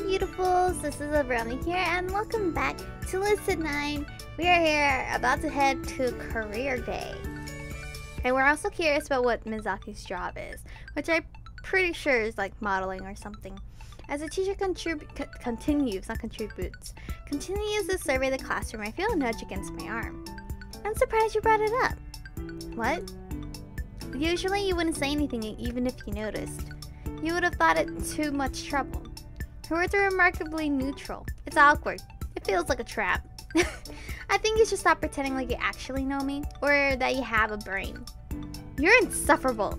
beautifuls, this is Aromie here, and welcome back to Lucid9. We are here about to head to career day. And we're also curious about what Mizaki's job is, which I'm pretty sure is like modeling or something. As the teacher continues to survey the classroom, I feel a nudge against my arm. I'm surprised you brought it up. What? Usually you wouldn't say anything even if you noticed. You would have thought it too much trouble. Her words are remarkably neutral. It's awkward. It feels like a trap. I think you should stop pretending like you actually know me, or that you have a brain. You're insufferable.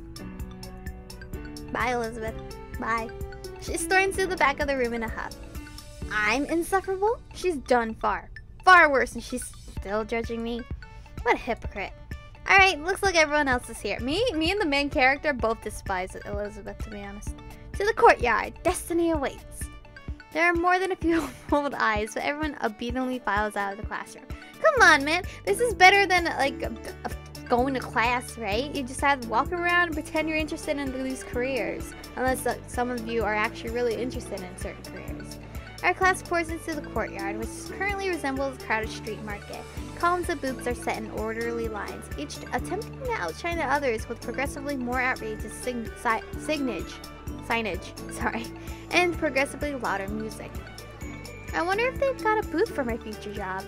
Bye, Elizabeth. Bye. She storms to the back of the room in a huff. I'm insufferable? She's done far worse, and she's still judging me. What a hypocrite. Alright, looks like everyone else is here. Me and the main character both despise Elizabeth, to be honest. To the courtyard. Destiny awaits. There are more than a few old eyes, but everyone obediently files out of the classroom. Come on, man. This is better than, like, going to class, right? You just have to walk around and pretend you're interested in these careers. Unless some of you are actually really interested in certain careers. Our class pours into the courtyard, which currently resembles a crowded street market. Columns of booths are set in orderly lines, each attempting to outshine the others with progressively more outrageous signage, and progressively louder music. I wonder if they've got a booth for my future job.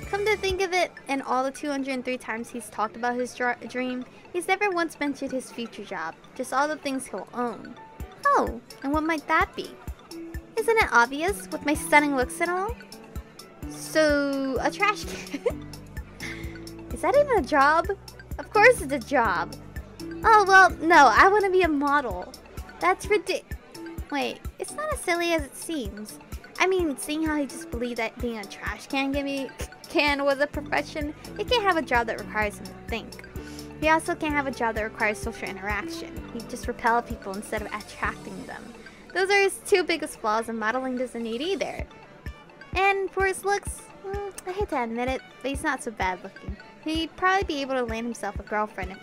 Come to think of it, in all the 203 times he's talked about his dream, he's never once mentioned his future job, just all the things he'll own. Oh, and what might that be? Isn't it obvious, with my stunning looks and all? So, a trash can? Is that even a job? Of course it's a job. Oh, well, no, I want to be a model. That's ridiculous. Wait, it's not as silly as it seems. I mean, seeing how he just believed that being a trash can was a profession, he can't have a job that requires him to think. He also can't have a job that requires social interaction. He'd just repel people instead of attracting them. Those are his two biggest flaws, and modeling doesn't need either. And for his looks, I hate to admit it, but he's not so bad looking. He'd probably be able to land himself a girlfriend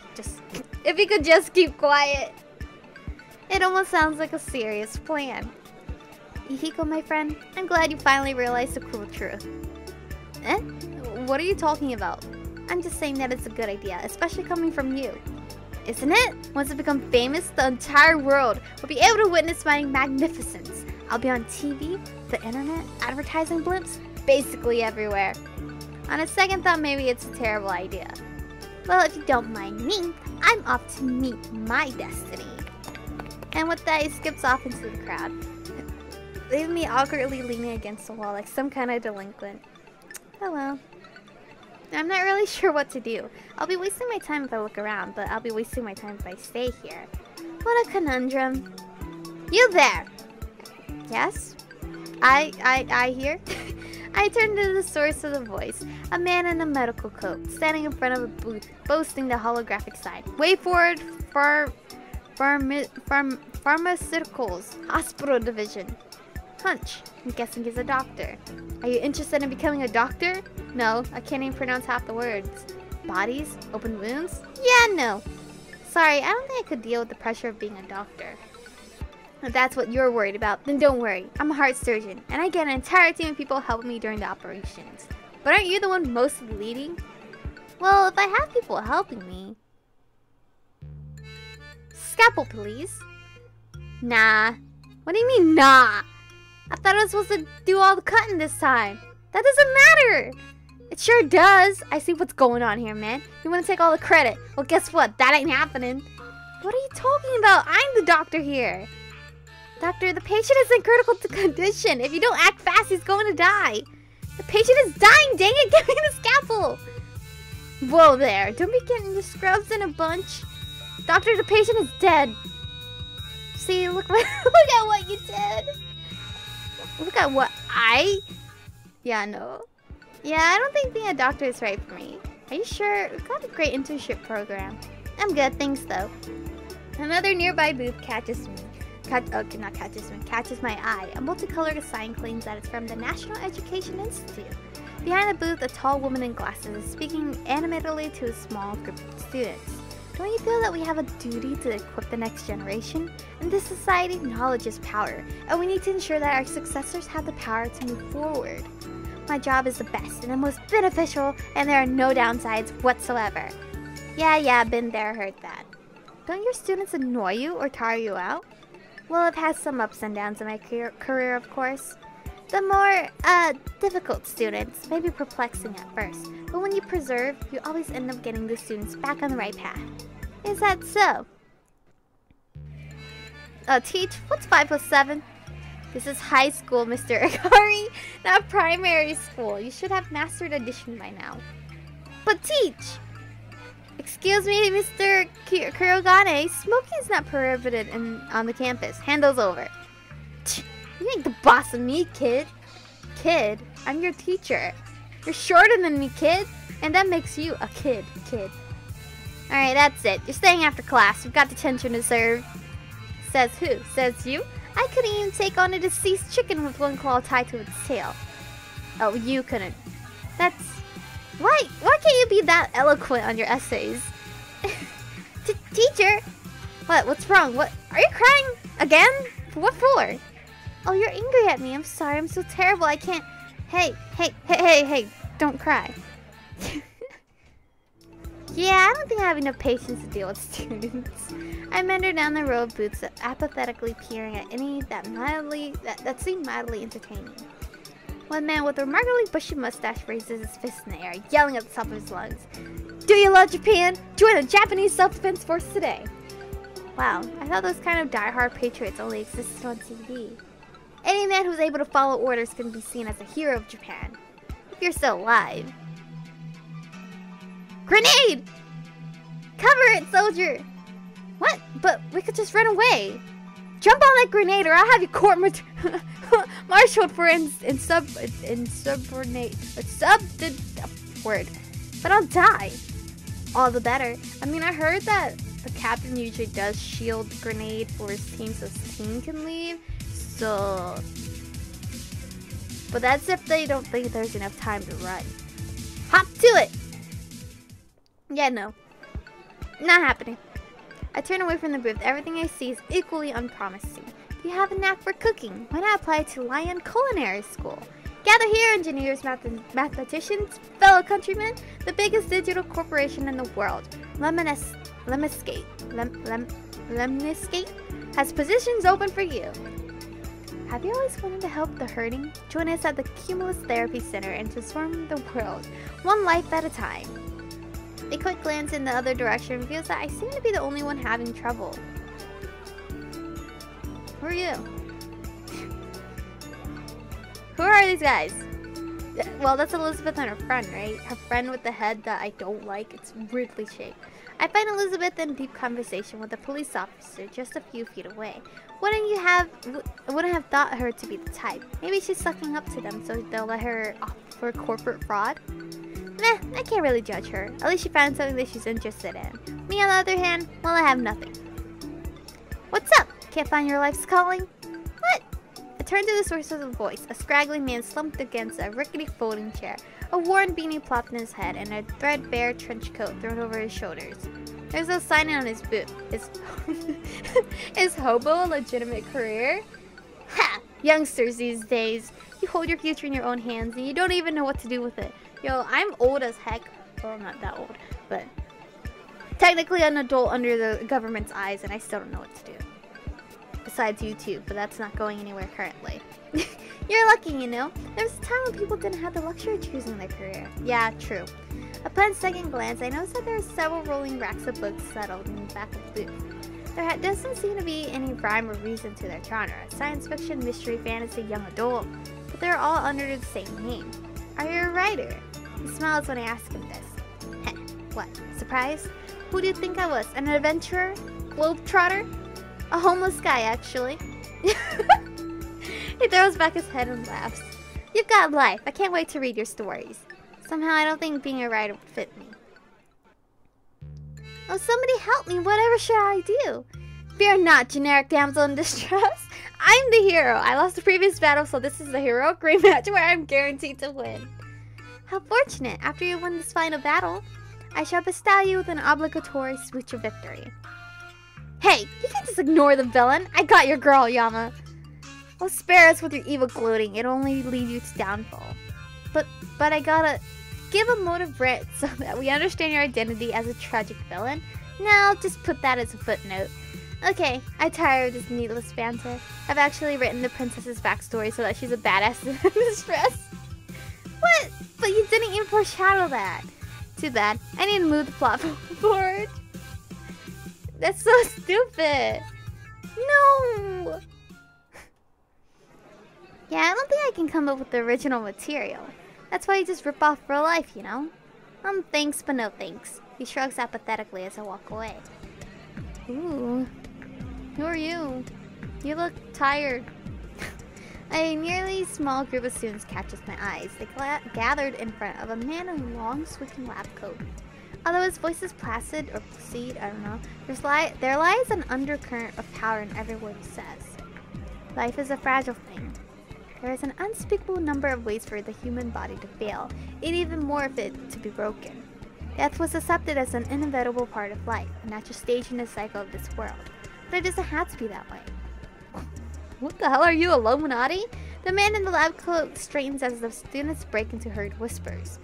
if he could just keep quiet. It almost sounds like a serious plan. Ihiko, my friend, I'm glad you finally realized the cruel truth. Eh? What are you talking about? I'm just saying that it's a good idea, especially coming from you. Isn't it? Once I become famous, the entire world will be able to witness my magnificence. I'll be on TV, the internet, advertising blimps, basically everywhere. On a second thought, maybe it's a terrible idea. Well, if you don't mind me, I'm off to meet my destiny. And with that, he skips off into the crowd, leaving me awkwardly leaning against the wall like some kind of delinquent. Oh well. I'm not really sure what to do. I'll be wasting my time if I look around, but I'll be wasting my time if I stay here. What a conundrum. You there! Yes? I hear? I turned to the source of the voice, a man in a medical coat, standing in front of a booth, boasting the holographic sign. Way forward for pharmaceuticals, hospital division. Hunch. I'm guessing he's a doctor. Are you interested in becoming a doctor? No, I can't even pronounce half the words. Bodies? Open wounds? Yeah, no. Sorry, I don't think I could deal with the pressure of being a doctor. If that's what you're worried about, then don't worry. I'm a heart surgeon, and I get an entire team of people helping me during the operations. But aren't you the one mostly leading? Well, if I have people helping me... Scalpel, please. Nah. What do you mean, nah? I thought I was supposed to do all the cutting this time. That doesn't matter. It sure does. I see what's going on here, man. You want to take all the credit. Well, guess what? That ain't happening. What are you talking about? I'm the doctor here. Doctor, the patient is in critical condition. If you don't act fast, he's going to die. The patient is dying. Dang it, give me the scalpel. Whoa there. Don't be getting your scrubs in a bunch. Doctor, the patient is dead. See, look at what you did. Look at what Yeah, no. Yeah, I don't think being a doctor is right for me. Are you sure? We've got a great internship program. I'm good, thanks though. Another nearby booth catches my eye. A multicolored sign claims that it's from the National Education Institute. Behind the booth, a tall woman in glasses is speaking animatedly to a small group of students. Don't you feel that we have a duty to equip the next generation? In this society, knowledge is power, and we need to ensure that our successors have the power to move forward. My job is the best and the most beneficial, and there are no downsides whatsoever. Yeah, been there, heard that. Don't your students annoy you or tire you out? Well, I've had some ups and downs in my career, of course. The more, difficult students may be perplexing at first, but when you persevere, you always end up getting the students back on the right path. Is that so? Teach, what's 5 plus 7? This is high school, Mr. Akari, not primary school. You should have mastered addition by now. But teach! Excuse me, Mr. Kurogane, smoking is not prohibited on the campus. Hand those over. You ain't the boss of me, kid. Kid, I'm your teacher. You're shorter than me, kid. And that makes you a kid. Alright, that's it. You're staying after class. You've got detention to serve. Says who? Says you? I couldn't even take on a deceased chicken with one claw tied to its tail. Oh, you couldn't. That's... Why can't you be that eloquent on your essays? Teacher? What's wrong? What? Are you crying? Again? What for? Oh, you're angry at me. I'm sorry. I'm so terrible. I can't... Hey. Don't cry. Yeah, I don't think I have enough patience to deal with students. I meander down the row of booths, apathetically peering at any that seem mildly entertaining. One man with a remarkably bushy mustache raises his fist in the air, yelling at the top of his lungs. Do you love Japan? Join the Japanese self-defense force today. Wow, I thought those kind of die-hard patriots only existed on TV. Any man who's able to follow orders can be seen as a hero of Japan. If you're still alive. Grenade! Cover it, soldier! What? But we could just run away. Jump on that grenade or I'll have you court-martialed for word. But I'll die. All the better. I mean, I heard that the captain usually does shield grenade for his team so his team can leave. So... But that's if they don't think there's enough time to run. Hop to it! Yeah, no. Not happening. I turn away from the booth. Everything I see is equally unpromising. Do you have a knack for cooking? Why not apply to Lion Culinary School? Gather here, engineers, mathematicians, fellow countrymen. The biggest digital corporation in the world, Lemniscate, has positions open for you. Have you always wanted to help the hurting? Join us at the Cumulus Therapy Center and transform the world, one life at a time. A quick glance in the other direction reveals that I seem to be the only one having trouble. Who are you? Who are these guys? Well, that's Elizabeth and her friend, right? Her friend with the head that I don't like. It's weirdly shaped. I find Elizabeth in deep conversation with a police officer just a few feet away. Wouldn't have thought her to be the type. Maybe she's sucking up to them so they'll let her off for corporate fraud? Meh, I can't really judge her. At least she found something that she's interested in. Me, on the other hand, well, I have nothing. What's up? Can't find your life's calling? What? I turned to the source of the voice. A scraggly man slumped against a rickety folding chair. A worn beanie plopped in his head and a threadbare trench coat thrown over his shoulders. There's no sign on his boot. Is hobo a legitimate career? Ha! Youngsters these days. You hold your future in your own hands and you don't even know what to do with it. Yo, I'm old as heck. Well, I'm not that old, but technically an adult under the government's eyes, and I still don't know what to do. Besides YouTube, but that's not going anywhere currently. You're lucky, you know. There was a time when people didn't have the luxury of choosing their career. Yeah, true. Upon second glance, I noticed that there are several rolling racks of books settled in the back of the booth. There doesn't seem to be any rhyme or reason to their genre. Science fiction, mystery, fantasy, young adult. But they're all under the same name. Are you a writer? He smiles when I ask him this. Heh, what? Surprised? Who do you think I was? An adventurer? Globetrotter? A homeless guy, actually. He throws back his head and laughs. You've got life. I can't wait to read your stories. Somehow I don't think being a writer would fit me. Oh, somebody help me. Whatever should I do? Fear not, generic damsel in distress. I'm the hero. I lost the previous battle, so this is the heroic rematch where I'm guaranteed to win. How fortunate. After you won this final battle, I shall bestow you with an obligatory speech of victory. Hey, you can't just ignore the villain. I got your girl, Yama. Well, spare us with your evil gloating. It'll only lead you to downfall. But I gotta give a motive writ so that we understand your identity as a tragic villain. Now, just put that as a footnote. Okay, I'm tired of this needless banter. I've actually written the princess's backstory so that she's a badass in distress. What? But you didn't even foreshadow that. Too bad. I need to move the plot forward. That's so stupid. No! Yeah, I don't think I can come up with the original material. That's why you just rip off real life, you know? Thanks, but no thanks. He shrugs apathetically as I walk away. Ooh. Who are you? You look tired. A nearly small group of students catches my eyes. They gathered in front of a man in a long, sweeping lab coat. Although his voice is placid or placid, I don't know, there lies an undercurrent of power in every word he says. Life is a fragile thing. There is an unspeakable number of ways for the human body to fail, and even more of it to be broken. Death was accepted as an inevitable part of life, a natural stage in the cycle of this world. But it doesn't have to be that way. What the hell are you, Illuminati? The man in the lab coat straightens as the students break into hurried whispers.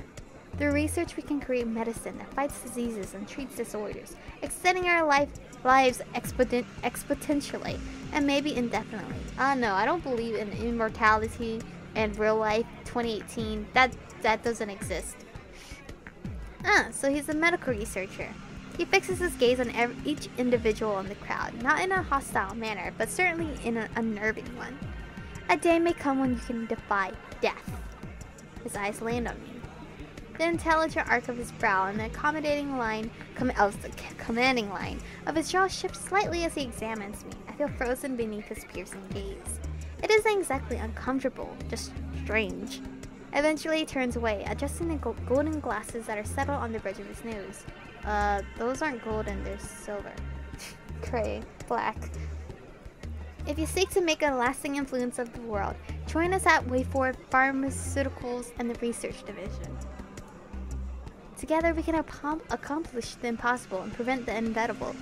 Through research, we can create medicine that fights diseases and treats disorders, extending our lives exponentially and maybe indefinitely. No, I don't believe in immortality and real life 2018. That doesn't exist. So he's a medical researcher. He fixes his gaze on each individual in the crowd, not in a hostile manner, but certainly in an unnerving one. A day may come when you can defy death. His eyes land on me. The intelligent arc of his brow and the commanding line of his jaw shifts slightly as he examines me. I feel frozen beneath his piercing gaze. It isn't exactly uncomfortable, just strange. Eventually he turns away, adjusting the golden glasses that are settled on the bridge of his nose. Those aren't golden, they're silver. Gray, black. If you seek to make a lasting influence of the world, join us at WayForward Pharmaceuticals and the Research Division. Together we can accomplish the impossible and prevent the inevitable.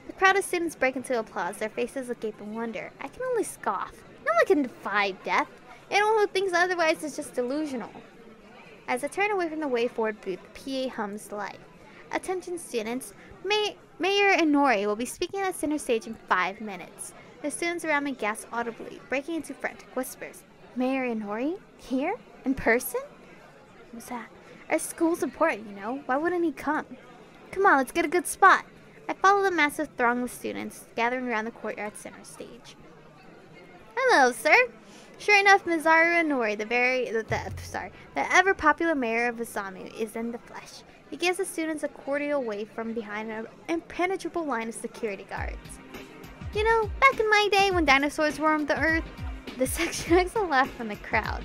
The crowd of students break into applause, their faces agape in wonder. I can only scoff. No one can defy death. Anyone who thinks otherwise is just delusional. As I turn away from the WayForward booth, the PA hums live. Attention students, Mayor Inori will be speaking at the center stage in 5 minutes. The students around me gasp audibly, breaking into frantic whispers. Mayor Inori? Here? In person? Who's that? Our school's important, you know. Why wouldn't he come? Come on, let's get a good spot. I follow the massive throng of students gathering around the courtyard center stage. Hello, sir. Sure enough, Mizaru Inori, the ever-popular mayor of Izamu, is in the flesh. He gives the students a cordial wave from behind an impenetrable line of security guards. You know, back in my day when dinosaurs roamed the earth, the section makes a laugh from the crowd.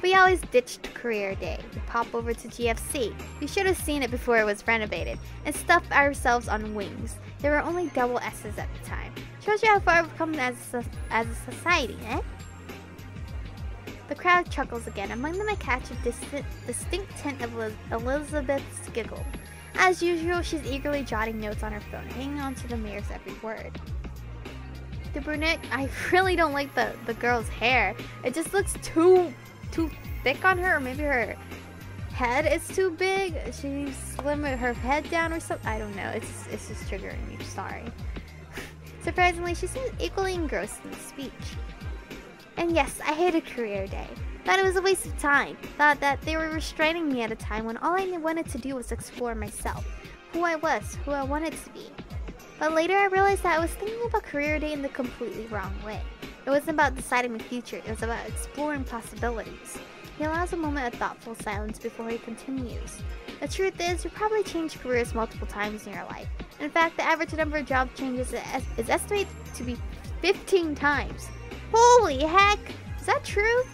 We always ditched career day. We pop over to GFC. We should have seen it before it was renovated, and stuffed ourselves on wings. There were only double S's at the time. Shows you how far we've come as a society, eh? The crowd chuckles again. Among them I catch a distinct tint of Elizabeth's giggle. As usual, she's eagerly jotting notes on her phone, hanging on to the mayor's every word. The brunette, I really don't like the girl's hair. It just looks too thick on her, or maybe her head is too big. She slimmed her head down or something. I don't know. It's just triggering me. Sorry. Surprisingly, she seems equally engrossed in the speech. And yes, I hated career day. Thought it was a waste of time. Thought that they were restraining me at a time when all I wanted to do was explore myself. Who I was, who I wanted to be. But later I realized that I was thinking about career day in the completely wrong way. It wasn't about deciding my future, it was about exploring possibilities. He allows a moment of thoughtful silence before he continues. The truth is, you probably changed careers multiple times in your life. In fact, the average number of job changes is estimated to be 15 times. Holy heck! Is that true?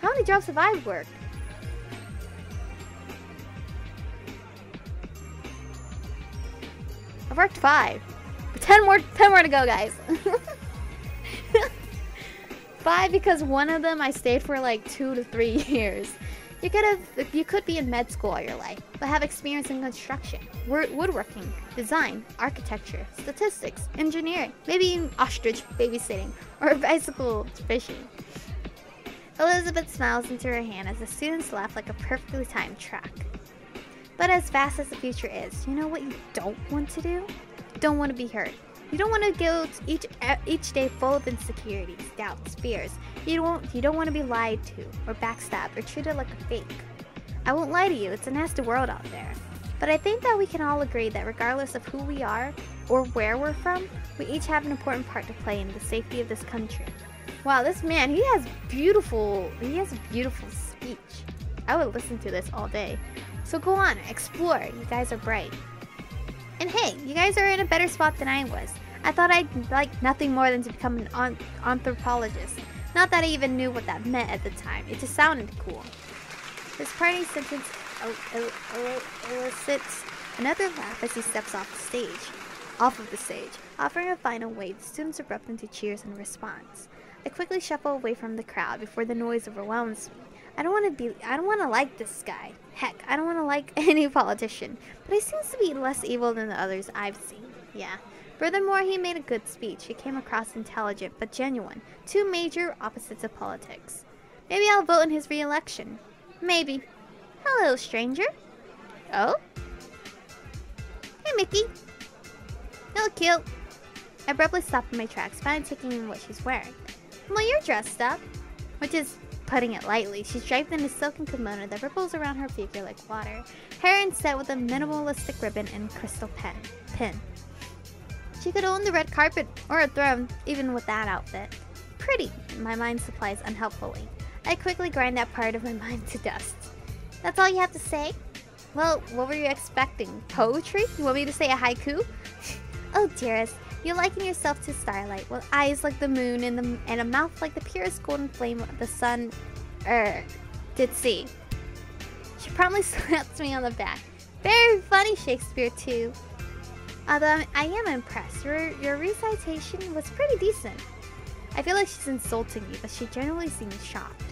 How many jobs have I worked? I've worked 5. But 10 more to go, guys. 5 because one of them I stayed for like 2 to 3 years. You could be in med school all your life, but have experience in construction, woodworking, design, architecture, statistics, engineering, maybe even ostrich babysitting, or bicycle fishing. Elizabeth smiles into her hand as the students laugh like a perfectly timed track. But as vast as the future is, you know what you don't want to do? You don't want to be hurt. You don't want to go each day full of insecurities, doubts, fears. You don't want to be lied to, or backstabbed, or treated like a fake. I won't lie to you, it's a nasty world out there. But I think that we can all agree that regardless of who we are, or where we're from, we each have an important part to play in the safety of this country. Wow, this man, he has a beautiful speech. I would listen to this all day. So go on, explore, you guys are bright. And hey, you guys are in a better spot than I was. I thought I'd like nothing more than to become an anthropologist. Not that I even knew what that meant at the time, it just sounded cool. This parting sentence elicits another laugh as he steps off of the stage. Offering a final wave, the students erupt into cheers in response. I quickly shuffle away from the crowd before the noise overwhelms me. I don't want to like this guy. Heck, I don't want to like any politician. But he seems to be less evil than the others I've seen. Yeah. Furthermore, he made a good speech. He came across intelligent but genuine. Two major opposites of politics. Maybe I'll vote in his re-election. Maybe. Hello, stranger. Oh? Hey, Mickey. You look cute. I abruptly stopped in my tracks, finally taking in what she's wearing. Well, you're dressed up. Which is putting it lightly. She's draped in a silken kimono that ripples around her figure like water. Hair inset with a minimalistic ribbon and crystal pin. She could own the red carpet or a throne, even with that outfit. Pretty, my mind supplies unhelpfully. I quickly grind that part of my mind to dust. That's all you have to say? Well, what were you expecting? Poetry? You want me to say a haiku? Oh, dearest, you liken yourself to starlight, with eyes like the moon and a mouth like the purest golden flame the sun did see. She promptly slaps me on the back. Very funny, Shakespeare, too. Although I am impressed. Your recitation was pretty decent. I feel like she's insulting me, but she generally seems shocked.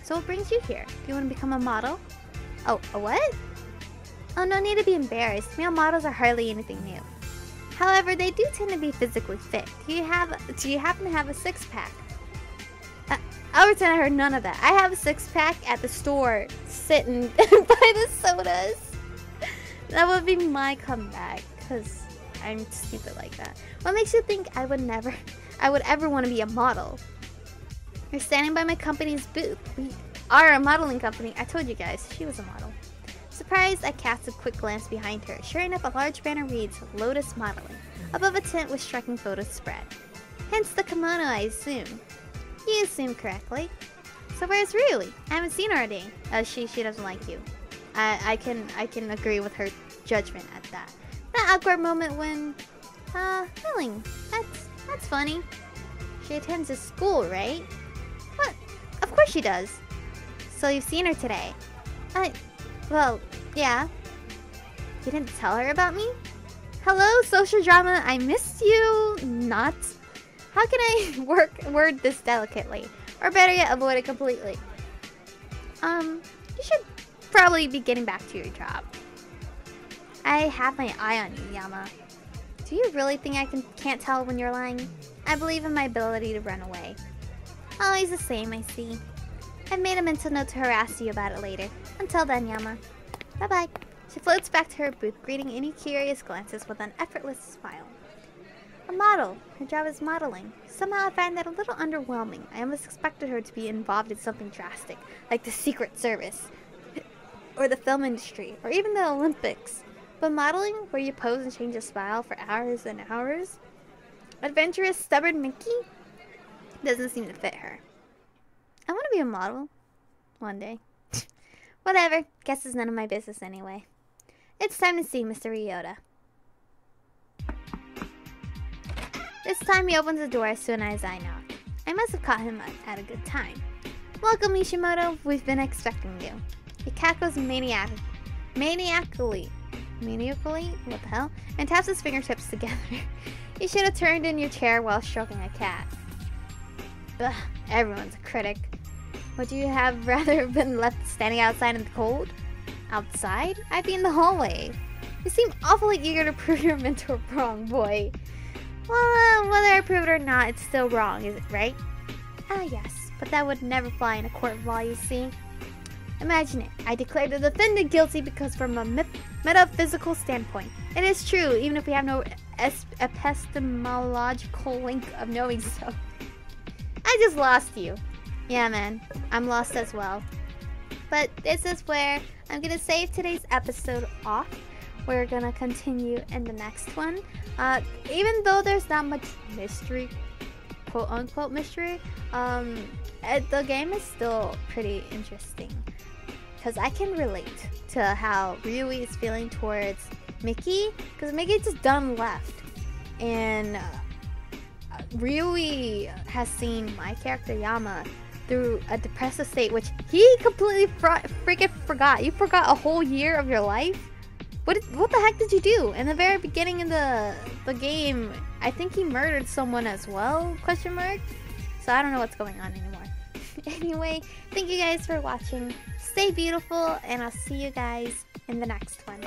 So what brings you here? Do you want to become a model? Oh, a what? Oh, no need to be embarrassed. Male models are hardly anything new. However, they do tend to be physically fit. Do you happen to have a six-pack? I'll pretend I heard none of that. I have a six-pack at the store, sitting by the sodas. That would be my comeback, because I'm stupid like that. What makes you think I would ever want to be a model? You're standing by my company's booth. We are a modeling company. I told you guys, she was a model. Surprised, I cast a quick glance behind her. Sure enough, a large banner reads, Lotus Modeling, above a tent with striking photos spread. Hence the kimono, I assume. You assume correctly. So where's Ryuli? I haven't seen her all day. She doesn't like you. I can agree with her judgment at that. That awkward moment when, Milling. That's funny. She attends a school, right? What? Of course she does. So you've seen her today. Well, yeah. You didn't tell her about me? Hello, social drama, I missed you. Not. How can I word this delicately? Or better yet, avoid it completely? You should probably be getting back to your job. I have my eye on you, Yama. Do you really think I can't tell when you're lying? I believe in my ability to run away. Always the same, I see. I've made a mental note to harass you about it later. Until then, Yama. Bye-bye. She floats back to her booth, greeting any curious glances with an effortless smile. A model. Her job is modeling. Somehow I find that a little underwhelming. I almost expected her to be involved in something drastic, like the Secret Service, or the film industry, or even the Olympics. But modeling, where you pose and change a smile for hours and hours? Adventurous, stubborn Mickey? Doesn't seem to fit her. I want to be a model. One day. Whatever. Guess it's none of my business anyway. It's time to see Mr. Ryota. This time he opens the door as soon as I knock. I must have caught him at a good time. Welcome, Mishimoto. We've been expecting you. He cackles maniacally. What the hell? And taps his fingertips together. You should have turned in your chair while stroking a cat. Ugh, everyone's a critic. Would you have rather been left standing outside in the cold? Outside? I'd be in the hallway. You seem awfully eager to prove your mentor wrong, boy. Well, whether I prove it or not, it's still wrong, is it right? Ah, yes, but that would never fly in a court of law, you see. Imagine it. I declare the defendant guilty because from a metaphysical standpoint, it is true, even if we have no epistemological link of knowing so. I just lost you. Yeah, man. I'm lost as well. But this is where I'm gonna save today's episode off. We're gonna continue in the next one. Even though there's not much mystery, quote unquote mystery, the game is still pretty interesting. Because I can relate to how Ryui is feeling towards Mickey. Because Mickey just done left. And Ryui has seen my character Yama through a depressive state, which he completely freaking forgot. You forgot a whole year of your life? What the heck did you do? In the very beginning of the game, I think he murdered someone as well, question mark? So I don't know what's going on anymore. Anyway, thank you guys for watching. Stay beautiful, and I'll see you guys in the next one.